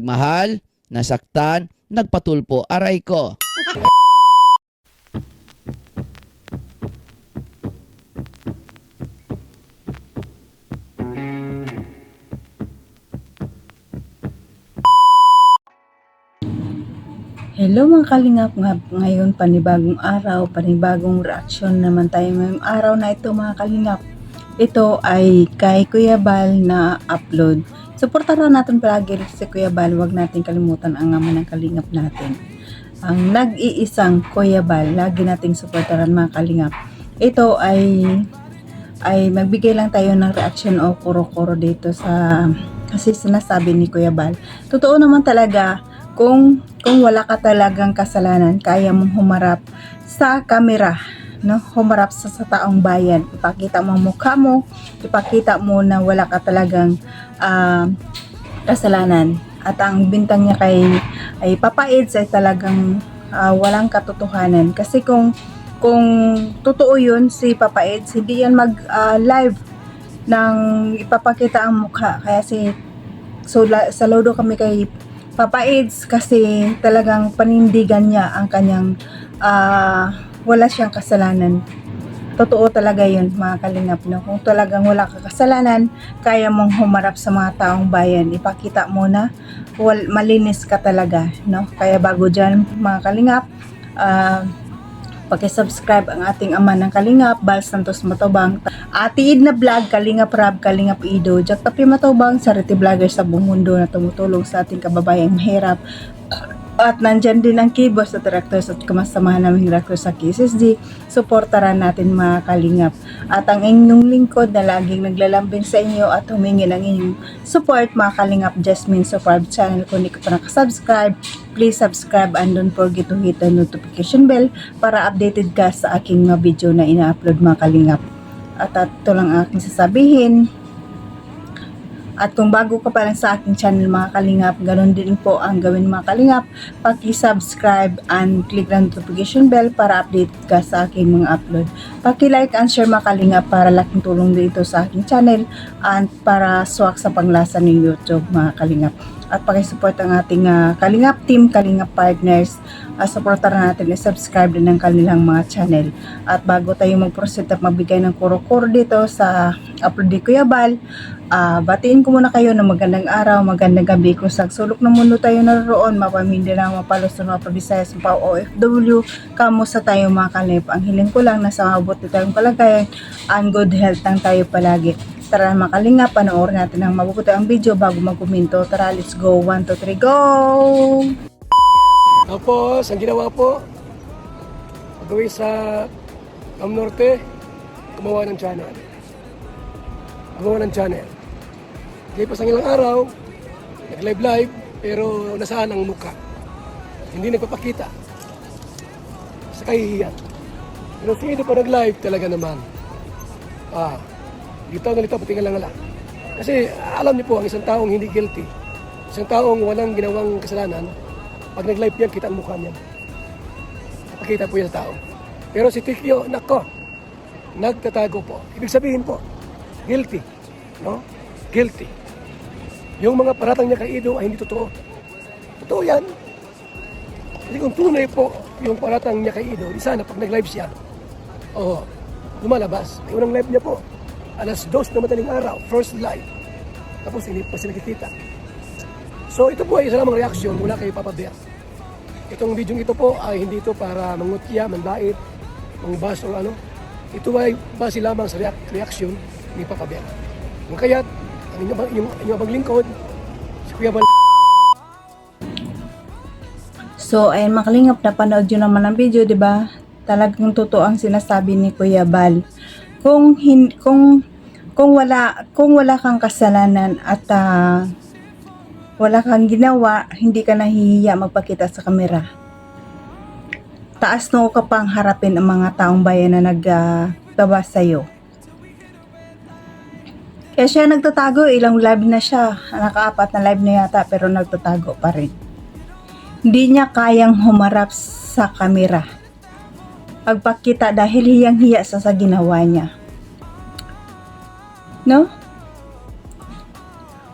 Mahal, nasaktan, nagpatulpo, aray ko. Hello mga kalingap, ngayon panibagong araw, panibagong reaksyon naman tayo ngayong araw na ito mga kalingap. Ito ay kay Kuya Bal na upload. Suportahan natin palagi si Kuya Bal, huwag natin kalimutan ang ama ng kalingap natin. Ang nag-iisang Kuya Bal, lagi nating suportahan mga kalingap. Ito ay magbigay lang tayo ng reaction o kuro-kuro dito kasi sinasabi ni Kuya Bal. Totoo naman talaga, kung wala ka talagang kasalanan, kaya mong humarap sa kamera, no? Humarap sa taong bayan, ipakita mo ang mukha mo, ipakita mo na wala ka talagang kasalanan. At ang bintang niya ay Papa Eds ay talagang walang katotohanan. Kasi kung totoo yun si Papa Eds, hindi yan mag live ng ipapakita ang mukha. Kaya saludo kami kay Papa Eds kasi talagang panindigan niya ang kanyang wala siyang kasalanan. Totoo talaga yun mga kalingap, no? Kung talagang wala ka kasalanan, kaya mong humarap sa mga taong bayan, ipakita mo na malinis ka talaga, no? Kaya bago dyan mga kalingap, paki-subscribe ang ating ama ng Kalingap, Bal Santos Matubang, Ate Idna Vlog, Kalingap Rab, Kalingap Ido, Jack Tapi Matubang, Charity Vlogger sa buong mundo na tumutulong sa ating kababayang mahirap. At nandyan din ang keyboard sa directors at kamasamahan naming directors sa KSSD. Suportaran natin mga kalingap. At ang inyong lingkod na laging naglalambing sa inyo at humingi ng inyong support mga kalingap, Jasmine Superb Channel. Kung hindi ka pa nakasubscribe, please subscribe and don't forget to hit the notification bell para updated ka sa aking mga video na ina-upload mga kalingap. At ito lang aking sasabihin. At kung bago ka pa lang sa aking channel mga kalingap, ganoon din po ang gawin mga kalingap. Paki-subscribe and click ang notification bell para update ka sa aking mga upload. Paki-like and share mga kalingap para laking tulong dito sa aking channel and para swak sa panglasa ng YouTube mga kalingap. At paki-support ang ating kalingap team, kalingap partners. Supportaran natin, subscribe din ng kanilang mga channel. At bago tayo mag-proceed at magbigay ng kuro-kuro dito sa upload ni Kuya Bal, batiin ko muna kayo ng magandang araw, magandang gabi. Kung sa sulok ng mundo tayo naroon, Mindanao, Luzon, Visayas, OFW, kamusta tayo mga kalingap? Ang hiling ko lang na sa mabuti tayong kalagayan and good health lang tayo palagi. Tara mga kalingap, panoorin natin ang mabuti ang video bago magkuminto. Tara, let's go. 1, 2, 3, go! Tapos, ang ginawa po, pagawin sa Cam Norte, gumawa ng channel. Kaya sa ilang araw, nag-live, pero nasaan ang mukha? Hindi nagpapakita. Sa kahihiyan. Pero sino pa nag-live talaga naman? Litaw, patingan lang. Kasi alam niyo po, ang isang taong hindi guilty, isang taong walang ginawang kasalanan, pag nag-live yan, kita ang mukha niya. Napakita po yan sa tao. Pero si Tikyo, nako, nagtatago po. Ibig sabihin po, guilty. No? Guilty. Yung mga paratang niya kay Ido ay hindi totoo. Totoo yan. Kasi kung tunay po yung paratang niya kay Ido, di sana pag nag-live siya, lumalabas. Yung unang live niya po, alas 2 na madaling araw, first live. Tapos hindi pa sila nakikita. So ito po ay isa lamang reaksyon mula kay Papa Bear. Itong video ito po ay hindi ito para mangutya, manbait, mangbas o ano. Ito ay base lamang sa reaksyon ni Papa Bear. Kung kaya't, ang inyong abang lingkod, si Kuya Bal. So, ayun mga kalingap, napanood nyo naman ang video, di ba? Talagang totoo ang sinasabi ni Kuya Bal. Kung wala kang kasalanan at wala kang ginawa, hindi ka nahihiya magpakita sa kamera. Taas noo ka pang harapin ang mga taong bayan na nagtawa sa'yo. Kaya siya nagtatago, ilang live na siya. Naka-4 na live na yata pero nagtatago pa rin. Hindi niya kayang humarap sa kamera. Pagpakita dahil hiyang-hiya sa ginawa niya. No?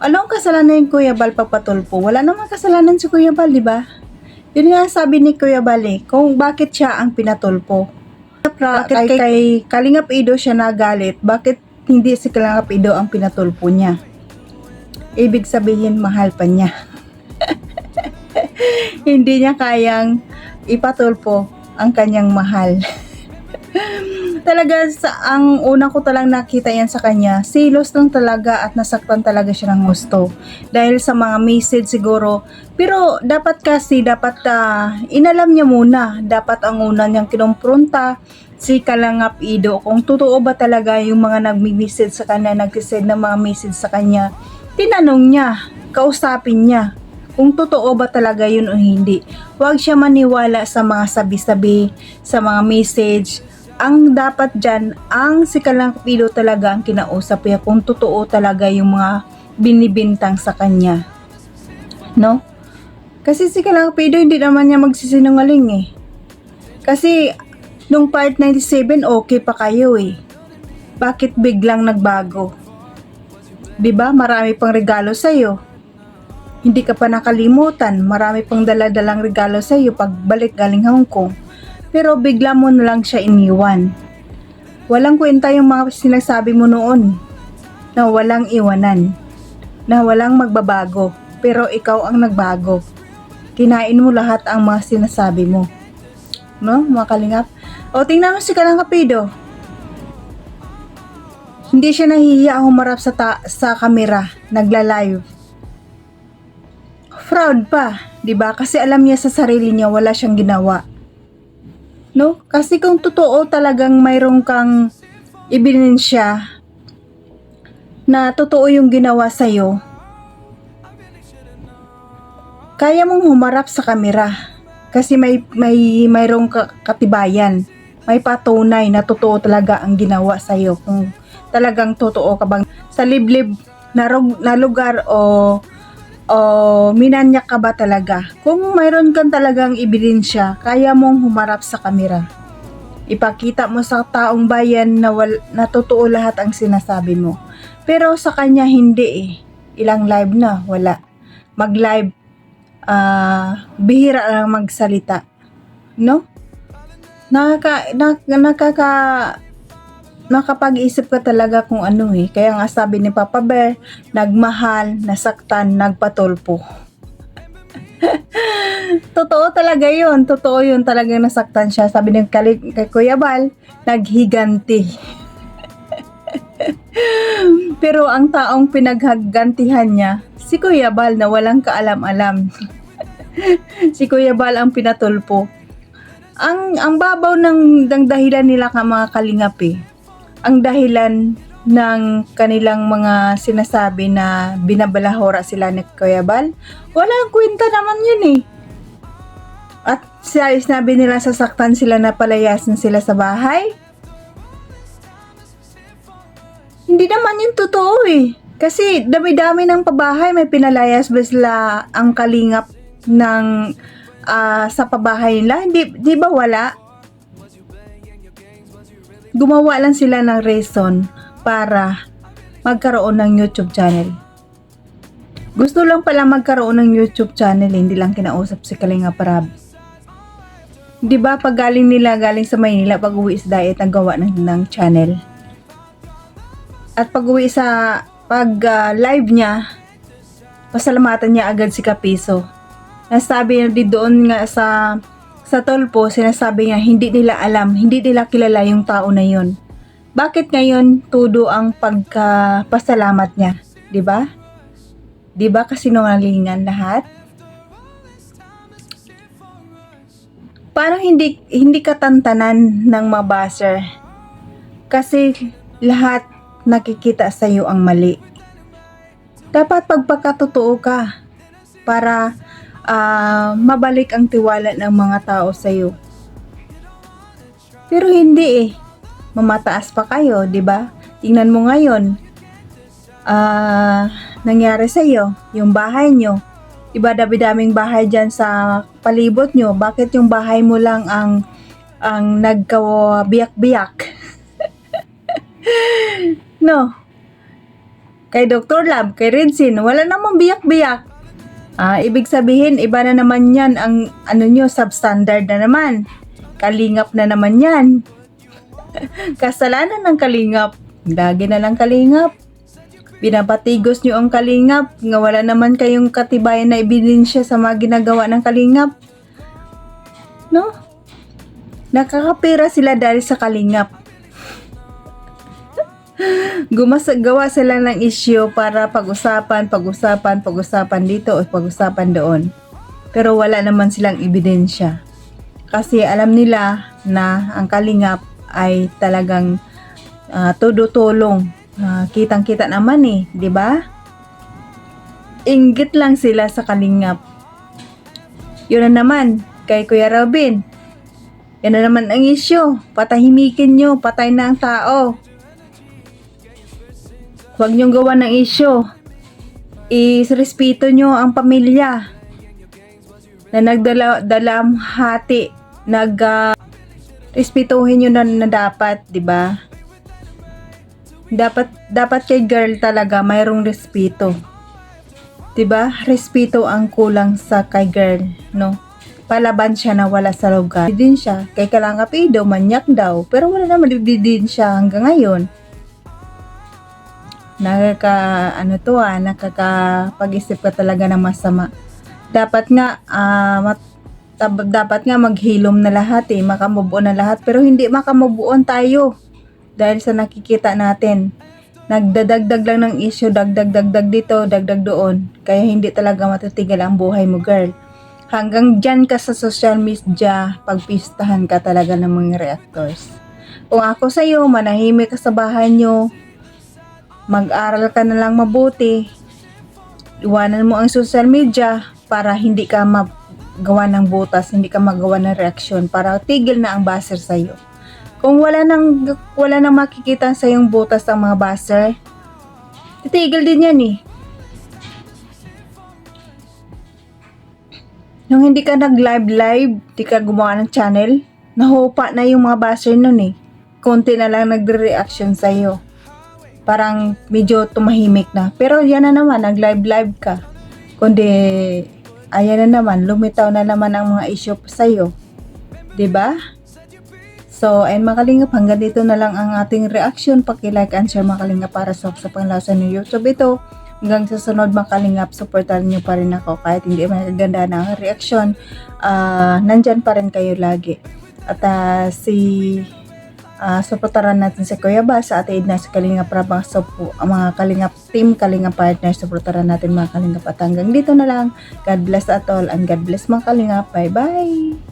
Anong kasalanan yung Kuya Bal pagpatulpo? Wala namang kasalanan si Kuya Bal, di ba? Yun nga sabi ni Kuya Bal kung bakit siya ang pinatulpo. Bakit kay Kalingap Ido siya nagalit? Bakit hindi si Kalingap Ido ang pinatulpo niya? Ibig sabihin, mahal pa niya. Hindi niya kayang ipatulpo ang kanyang mahal. Talaga ang una ko talang nakita yan sa kanya, silos lang talaga at nasaktan talaga siya ng gusto dahil sa mga message siguro. Pero dapat inalam niya muna, dapat ang una niyang kinumpronta si Kalingap Ido kung totoo ba talaga yung mga nagmi-message sa kanya, nag-send ng mga message sa kanya. Tinanong niya, kausapin niya kung totoo ba talaga yun o hindi. Huwag siya maniwala sa mga sabi-sabi, sa mga message. Ang dapat dyan, ang si Kalingap Ido talaga ang kinausap niya kung totoo talaga yung mga binibintang sa kanya. No? Kasi si Kalingap Ido hindi naman niya magsisinungaling eh. Kasi nung part 97 okay pa kayo eh. Bakit biglang nagbago? 'Di ba? Marami pang regalo sa iyo. Hindi ka pa nakalimutan. Marami pang dala-dalang regalo sa iyo pagbalik galing Hong Kong. Pero bigla mo na lang siya iniwan. Walang kwenta yung mga sinasabi mo noon na walang iwanan, na walang magbabago, pero ikaw ang nagbago. Kinain mo lahat ang mga sinasabi mo. No, mga kalingap? O, tingnan mo si Kalingap Ido. Hindi siya nahihiya humarap sa kamera, nagla-live. Proud pa, 'di ba? Kasi alam niya sa sarili niya wala siyang ginawa. No? Kasi kung totoo talagang mayroong kang ebidensya na totoo yung ginawa sa'yo, kaya mong humarap sa kamera kasi mayroong katibayan, may patunay na totoo talaga ang ginawa sa'yo. Kung talagang totoo ka bang sa liblib na lugar o minanyak ka ba talaga? Kung mayroon kang talagang ebidensya, kaya mong humarap sa kamera. Ipakita mo sa taong bayan na totoo lahat ang sinasabi mo. Pero sa kanya hindi eh. Ilang live na, wala. Mag-live, bihira lang magsalita. No? Nakapag-isip ka talaga kung ano eh. Kaya nga sabi ni Papa Bear, nagmahal, nasaktan, nagpatulpo. Totoo talaga yun. Totoo yun talaga nasaktan siya. Sabi ni kay Kuya Bal, naghiganti. Pero ang taong pinaghagantihan niya, si Kuya Bal na walang kaalam-alam. Si Kuya Bal ang pinatulpo. Ang babaw ng dahilan nila ka mga kalingap eh. Ang dahilan ng kanilang mga sinasabi na binabalahora sila ni Kuya Bal, walang kwenta naman yun eh. At sinabi nila sasaktan sila na palayasin sila sa bahay. Hindi naman yun totoo eh. Kasi dami-dami ng pabahay, may pinalayas ba sila ang kalingap ng sa pabahay nila? Di ba wala? Gumawa lang sila ng reason para magkaroon ng YouTube channel. Gusto lang pala magkaroon ng YouTube channel, hindi lang kinausap si Kalingap Rab. Di ba pag galing sa Maynila, pag uwi sa diet, nagawa ng channel. At pag uwi live niya, pasalamatan niya agad si Kapiso. Nasabi niya doon nga sa Tolpo, sinasabi niya hindi nila alam, hindi nila kilala yung tao na yun. Bakit ngayon tudo ang pagkapasalamat niya? 'Di ba? 'Di ba kasinungalingan lahat? Paano hindi katantanan ng mga buzzer? Kasi lahat nakikita sa iyo ang mali. Dapat pagpakatotoo ka para mabalik ang tiwala ng mga tao sa iyo. Pero hindi eh. Mamataas pa kayo, 'di ba? Tingnan mo ngayon. Nangyari sa iyo, yung bahay nyo. Diba dami-daming bahay diyan sa palibot nyo. Bakit yung bahay mo lang ang nagkabiyak-biyak? No. kay Dr. Love, kay Redsin, wala namang biyak-biyak. Ibig sabihin, iba na naman yan, ang ano nyo, substandard na naman. Kalingap na naman yan. Kasalanan ng kalingap. Lagi na lang kalingap. Binabatigos nyo ang kalingap, nga wala naman kayong katibayan na ebidensya sa mga ginagawa ng kalingap. No? Nakakapera sila dahil sa kalingap. Gawa sila ng issue para pag-usapan dito o pag-usapan doon. Pero wala naman silang ebidensya. Kasi alam nila na ang kalingap ay talagang todo-tulong. Kitang-kita naman di ba? Inggit lang sila sa kalingap. Yun na naman, kay Kuya Robin. Yan na naman ang issue. Patahimikin nyo, patay na ang tao. Huwag niyong gawa ng issue. Irespeto nyo ang pamilya na nagdalamhati. Respetuhin nyo na dapat, di ba? Dapat kay girl talaga mayroong respeto. 'Di ba? Respeto ang kulang sa kay girl, no? Palaban siya na wala sa lugar. Din siya kay Kalangapido, manyak daw, pero wala naman din siya hanggang ngayon. Nakakapag-isip ka talaga ng masama. Dapat nga maghilom na lahat makamubuon na lahat, pero hindi makamubuon tayo. Dahil sa nakikita natin, nagdadagdag lang ng issue, dagdag dito, dagdag doon. Kaya hindi talaga matitigil ang buhay mo, girl. Hanggang dyan ka sa social media, pagpistahan ka talaga ng mga reactors. Kung ako sa'yo, manahimik ka sa bahay nyo, mag-aral ka na lang mabuti, iwanan mo ang social media para hindi ka magawa ng butas, hindi ka magawa ng reaksyon, para tigil na ang baser sa'yo. Kung wala nang makikita sa yung butas ang mga baser, titigil din yan Nung hindi ka nag-live, di ka gumawa ng channel, nahupa na yung mga baser nun Konti na lang nagre-reaction sa'yo. Parang medyo tumahimik na. Pero yan na naman, nag-live ka. Kundi, ayan na naman, lumitaw na naman ang mga issue sa'yo. Diba? So, ayun mga kalingap, hanggang dito na lang ang ating reaction. Paki-like and share mga kalingap para sa panglasa ng YouTube ito. Hanggang sa sunod mga kalingap, supportan nyo pa rin ako. Kahit hindi magaganda na ang reaction, nandyan pa rin kayo lagi. At supportaran natin si Kuya Bal sa atin na sa Kalingap Rab, mga Kalingap team, Kalingap partner, supportaran natin mga Kalingap. At hanggang dito na lang. God bless at all and God bless mga Kalingap. Bye bye!